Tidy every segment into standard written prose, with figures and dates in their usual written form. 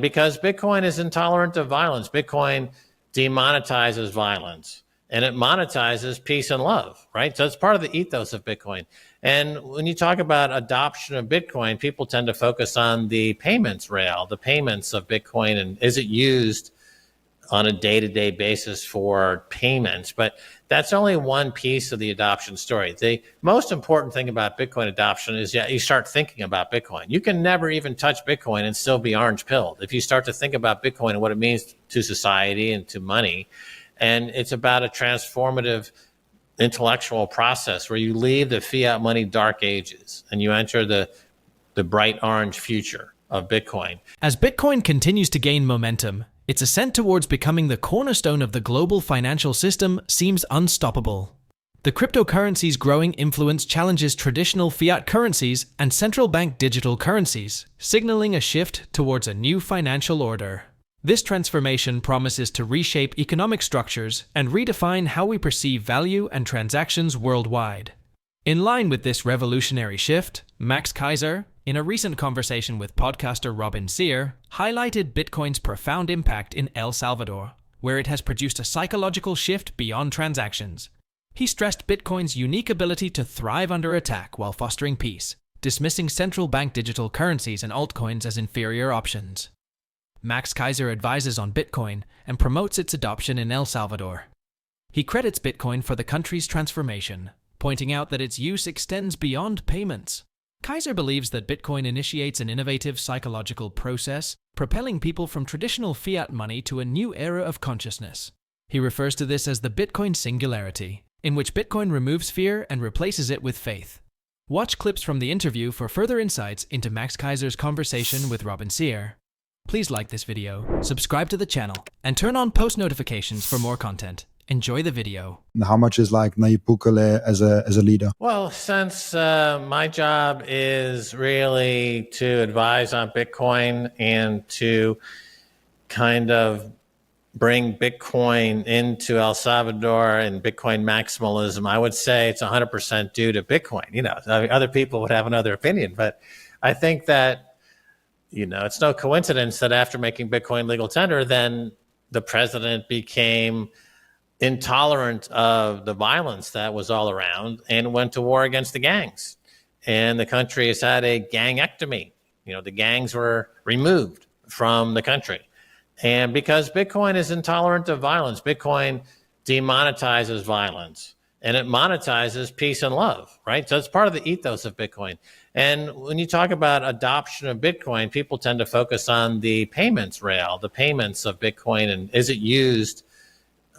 Because Bitcoin is intolerant of violence. Bitcoin demonetizes violence and it monetizes peace and love, right? So it's part of the ethos of Bitcoin. And when you talk about adoption of Bitcoin, people tend to focus on the payments rail, the payments of Bitcoin, and is it used on a day-to-day basis for payments? But that's only one piece of the adoption story. The most important thing about Bitcoin adoption is you start thinking about Bitcoin. You can never even touch Bitcoin and still be orange pilled. If you start to think about Bitcoin and what it means to society and to money, and it's about a transformative intellectual process where you leave the fiat money dark ages and you enter the bright orange future of Bitcoin. As Bitcoin continues to gain momentum, its ascent towards becoming the cornerstone of the global financial system seems unstoppable. The cryptocurrency's growing influence challenges traditional fiat currencies and central bank digital currencies, signaling a shift towards a new financial order. This transformation promises to reshape economic structures and redefine how we perceive value and transactions worldwide. In line with this revolutionary shift, Max Keiser, in a recent conversation with podcaster Seyr, highlighted Bitcoin's profound impact in El Salvador, where it has produced a psychological shift beyond transactions. He stressed Bitcoin's unique ability to thrive under attack while fostering peace, dismissing central bank digital currencies and altcoins as inferior options. Max Keiser advises on Bitcoin and promotes its adoption in El Salvador. He credits Bitcoin for the country's transformation, pointing out that its use extends beyond payments. Keiser believes that Bitcoin initiates an innovative psychological process, propelling people from traditional fiat money to a new era of consciousness. He refers to this as the Bitcoin singularity, in which Bitcoin removes fear and replaces it with faith. Watch clips from the interview for further insights into Max Keiser's conversation with Seyr. Please like this video, subscribe to the channel, and turn on post notifications for more content. Enjoy the video. How much is like Nayib Bukele as a leader? Well, since my job is really to advise on Bitcoin and to kind of bring Bitcoin into El Salvador and Bitcoin maximalism, I would say it's 100% due to Bitcoin. You know, other people would have another opinion, but I think that, you know, it's no coincidence that after making Bitcoin legal tender, then the president became intolerant of the violence that was all around and went to war against the gangs. And the country has had a gangectomy. You know, the gangs were removed from the country. And because Bitcoin is intolerant of violence, Bitcoin demonetizes violence and it monetizes peace and love, right? So it's part of the ethos of Bitcoin. And when you talk about adoption of Bitcoin, people tend to focus on the payments rail, the payments of Bitcoin, and is it used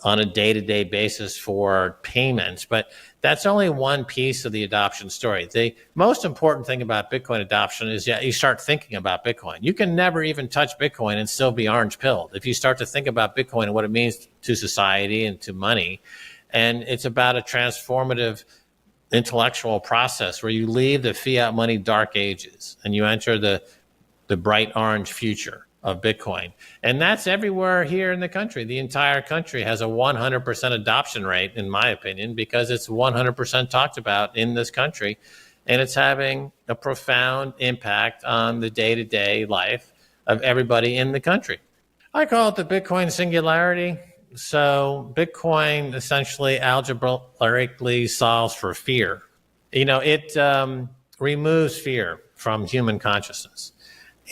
on a day-to-day basis for payments? But that's only one piece of the adoption story. The most important thing about Bitcoin adoption is you start thinking about Bitcoin. You can never even touch Bitcoin and still be orange pilled. If you start to think about Bitcoin and what it means to society and to money, and it's about a transformative intellectual process where you leave the fiat money dark ages and you enter the bright orange future of Bitcoin. And that's everywhere here in the country. The entire country has a 100% adoption rate, in my opinion, because it's 100% talked about in this country. And it's having a profound impact on the day-to-day life of everybody in the country. I call it the Bitcoin singularity. So Bitcoin essentially algebraically solves for fear. You know, it removes fear from human consciousness.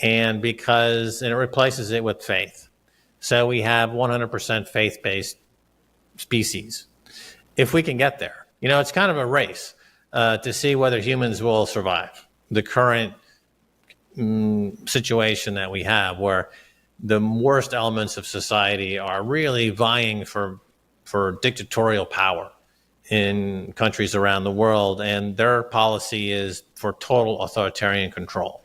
And it replaces it with faith. So we have 100% faith-based species. If we can get there, you know, it's kind of a race to see whether humans will survive the current situation that we have, where the worst elements of society are really vying for dictatorial power in countries around the world. And their policy is for total authoritarian control.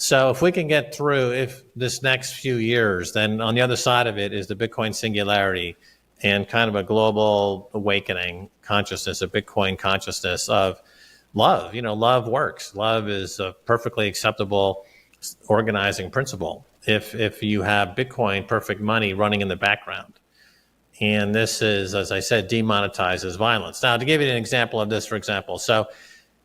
So if we can get through this next few years, then on the other side of it is the Bitcoin singularity and kind of a global awakening consciousness, a Bitcoin consciousness of love. You know, love works. Love is a perfectly acceptable organizing principle if you have Bitcoin, perfect money, running in the background. And this is, as I said, demonetizes violence. Now, to give you an example of this, for example, so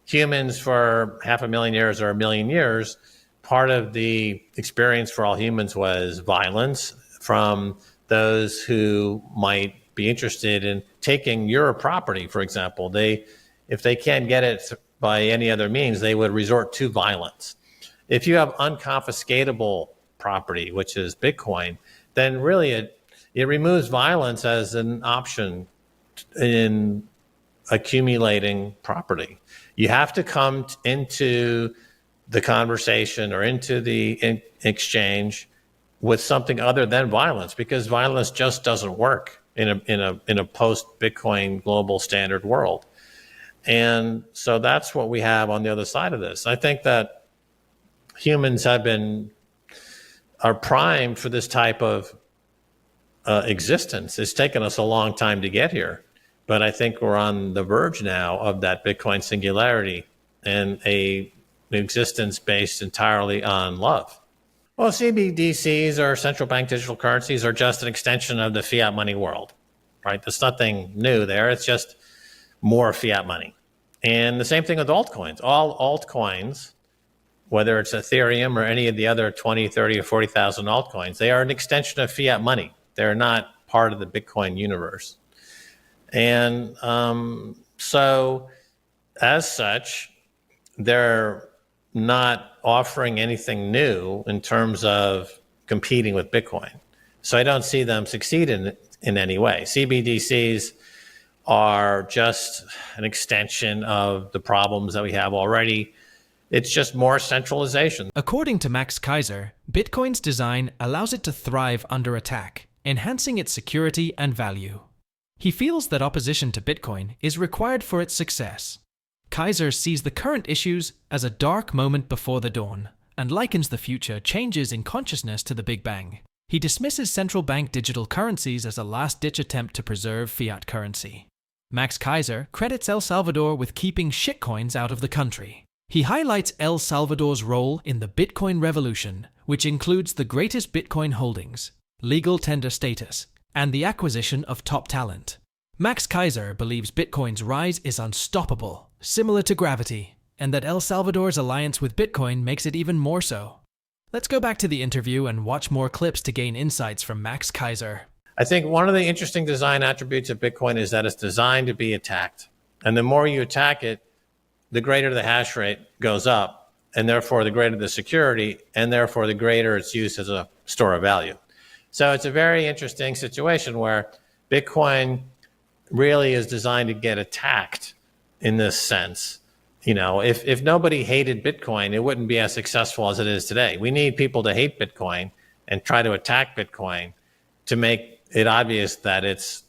humans for 500,000 years or 1 million years part of the experience for all humans was violence from those who might be interested in taking your property, for example. If they can't get it by any other means, they would resort to violence. If you have unconfiscatable property, which is Bitcoin, then really it removes violence as an option in accumulating property. You have to come into the conversation or into the exchange with something other than violence, because violence just doesn't work in a post-Bitcoin global standard world. And so that's what we have on the other side of this. I think that humans are primed for this type of existence. It's taken us a long time to get here, but I think we're on the verge now of that Bitcoin singularity and an existence based entirely on love. Well, CBDCs, or central bank digital currencies, are just an extension of the fiat money world, right? There's nothing new there. It's just more fiat money. And the same thing with altcoins. All altcoins, whether it's Ethereum or any of the other 20, 30, or 40,000 altcoins, they are an extension of fiat money. They're not part of the Bitcoin universe. And so as such, they're not offering anything new in terms of competing with Bitcoin. So I don't see them succeed in any way. CBDCs are just an extension of the problems that we have already. It's just more centralization. According to Max Keiser, Bitcoin's design allows it to thrive under attack, enhancing its security and value. He feels that opposition to Bitcoin is required for its success. Keiser sees the current issues as a dark moment before the dawn, and likens the future changes in consciousness to the Big Bang. He dismisses central bank digital currencies as a last-ditch attempt to preserve fiat currency. Max Keiser credits El Salvador with keeping shitcoins out of the country. He highlights El Salvador's role in the Bitcoin revolution, which includes the greatest Bitcoin holdings, legal tender status, and the acquisition of top talent. Max Keiser believes Bitcoin's rise is unstoppable, similar to gravity, and that El Salvador's alliance with Bitcoin makes it even more so. Let's go back to the interview and watch more clips to gain insights from Max Keiser. I think one of the interesting design attributes of Bitcoin is that it's designed to be attacked. And the more you attack it, the greater the hash rate goes up, and therefore the greater the security, and therefore the greater its use as a store of value. So it's a very interesting situation where Bitcoin really is designed to get attacked in this sense. You know, if nobody hated Bitcoin, it wouldn't be as successful as it is today. We need people to hate Bitcoin and try to attack Bitcoin to make it obvious that it's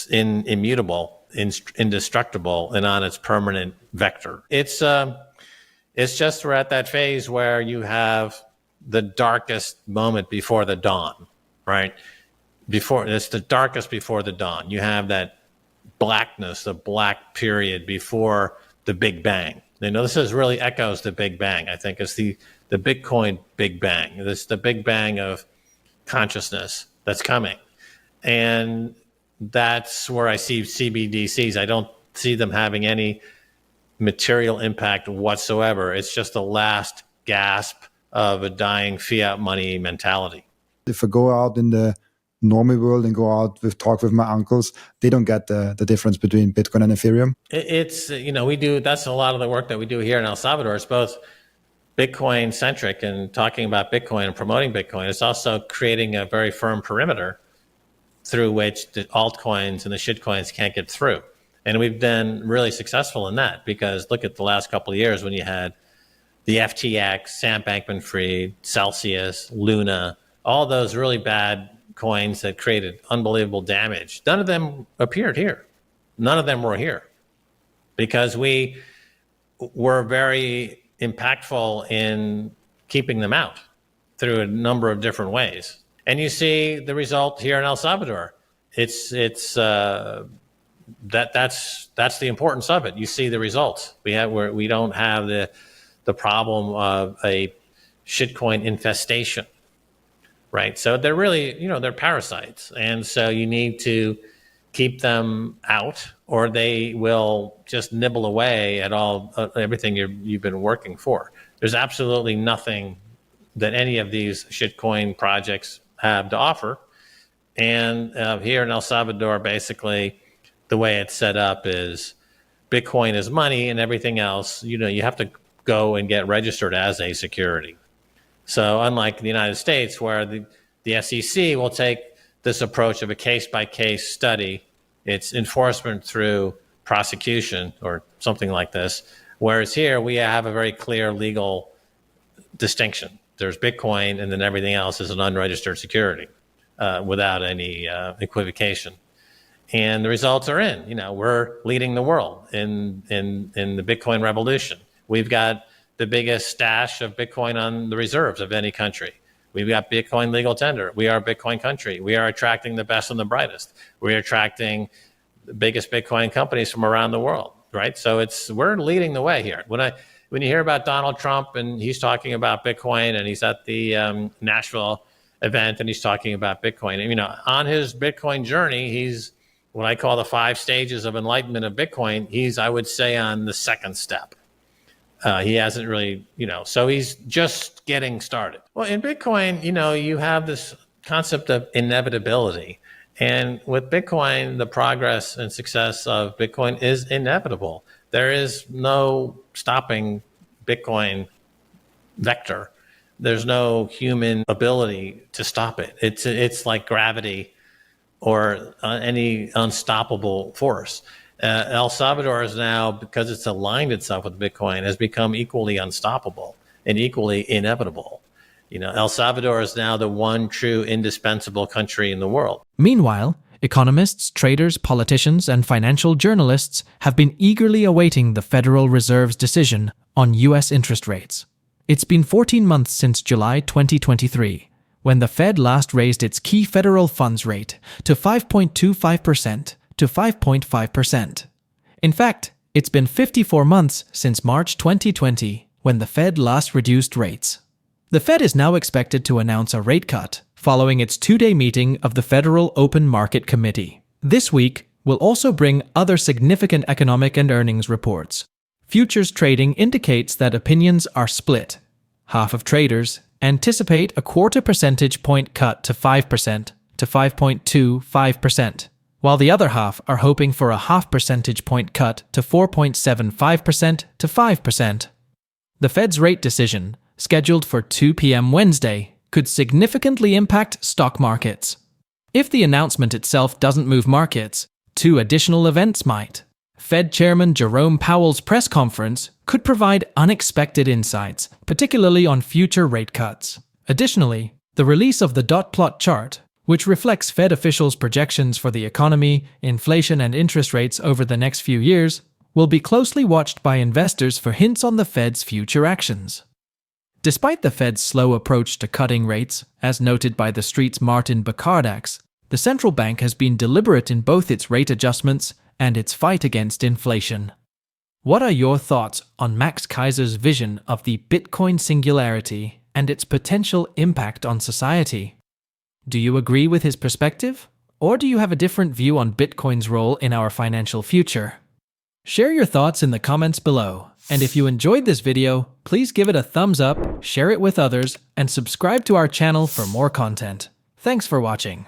immutable, indestructible, and on its permanent vector. It's just we're at that phase where you have the darkest moment before the dawn, right? It's the darkest before the dawn. You have that blackness, the black period before the Big Bang. You know, this is really echoes the Big Bang. I think it's the Bitcoin Big Bang. It's the Big Bang of consciousness that's coming. And that's where I see CBDCs. I don't see them having any material impact whatsoever. It's just the last gasp of a dying fiat money mentality. If I go out in the normal world and go out talk with my uncles, they don't get the difference between Bitcoin and Ethereum. It's, you know, that's a lot of the work that we do here in El Salvador. It's both Bitcoin centric and talking about Bitcoin and promoting Bitcoin. It's also creating a very firm perimeter through which the altcoins and the shitcoins can't get through. And we've been really successful in that, because look at the last couple of years when you had the FTX, Sam Bankman-Fried, Celsius, Luna, all those really bad coins that created unbelievable damage. None of them appeared here. None of them were here because we were very impactful in keeping them out through a number of different ways. And you see the result here in El Salvador. That's the importance of it. You see the results. We don't have the problem of a shitcoin infestation. Right. So they're really, they're parasites. And so you need to keep them out or they will just nibble away at everything you've been working for. There's absolutely nothing that any of these shitcoin projects have to offer. And here in El Salvador, basically, the way it's set up is Bitcoin is money, and everything else, you have to go and get registered as a security. So unlike the United States, where the SEC will take this approach of a case-by-case study, it's enforcement through prosecution or something like this. Whereas here, we have a very clear legal distinction. There's Bitcoin, and then everything else is an unregistered security without any equivocation. And the results are in. We're leading the world in the Bitcoin revolution. We've got the biggest stash of Bitcoin on the reserves of any country. We've got Bitcoin legal tender. We are a Bitcoin country. We are attracting the best and the brightest. We're attracting the biggest Bitcoin companies from around the world, right? So we're leading the way here. When you hear about Donald Trump and he's talking about Bitcoin, and he's at the Nashville event and he's talking about Bitcoin, on his Bitcoin journey, he's what I call the 5 stages of enlightenment of Bitcoin. He's, I would say, on the second step. He hasn't really, so he's just getting started. Well, in Bitcoin, you have this concept of inevitability. And with Bitcoin, the progress and success of Bitcoin is inevitable. There is no stopping Bitcoin vector. There's no human ability to stop it. It's like gravity or any unstoppable force. El Salvador is now, because it's aligned itself with Bitcoin, has become equally unstoppable and equally inevitable. El Salvador is now the one true indispensable country in the world. Meanwhile, economists, traders, politicians, and financial journalists have been eagerly awaiting the Federal Reserve's decision on U.S. interest rates. It's been 14 months since July 2023, when the Fed last raised its key federal funds rate to 5.25% to 5.5%. In fact, it's been 54 months since March 2020, when the Fed last reduced rates. The Fed is now expected to announce a rate cut following its 2-day meeting of the Federal Open Market Committee. This week will also bring other significant economic and earnings reports. Futures trading indicates that opinions are split. Half of traders anticipate a 0.25 percentage point cut to 5% to 5.25%, while the other half are hoping for a 0.5 percentage point cut to 4.75% to 5%. The Fed's rate decision, scheduled for 2 p.m. Wednesday, could significantly impact stock markets. If the announcement itself doesn't move markets, 2 additional events might. Fed Chairman Jerome Powell's press conference could provide unexpected insights, particularly on future rate cuts. Additionally, the release of the dot plot chart, which reflects Fed officials' projections for the economy, inflation, and interest rates over the next few years, will be closely watched by investors for hints on the Fed's future actions. Despite the Fed's slow approach to cutting rates, as noted by the Street's Martin Bacardax, the central bank has been deliberate in both its rate adjustments and its fight against inflation. What are your thoughts on Max Keiser's vision of the Bitcoin singularity and its potential impact on society? Do you agree with his perspective, or do you have a different view on Bitcoin's role in our financial future? Share your thoughts in the comments below, and if you enjoyed this video, please give it a thumbs up, share it with others, and subscribe to our channel for more content. Thanks for watching.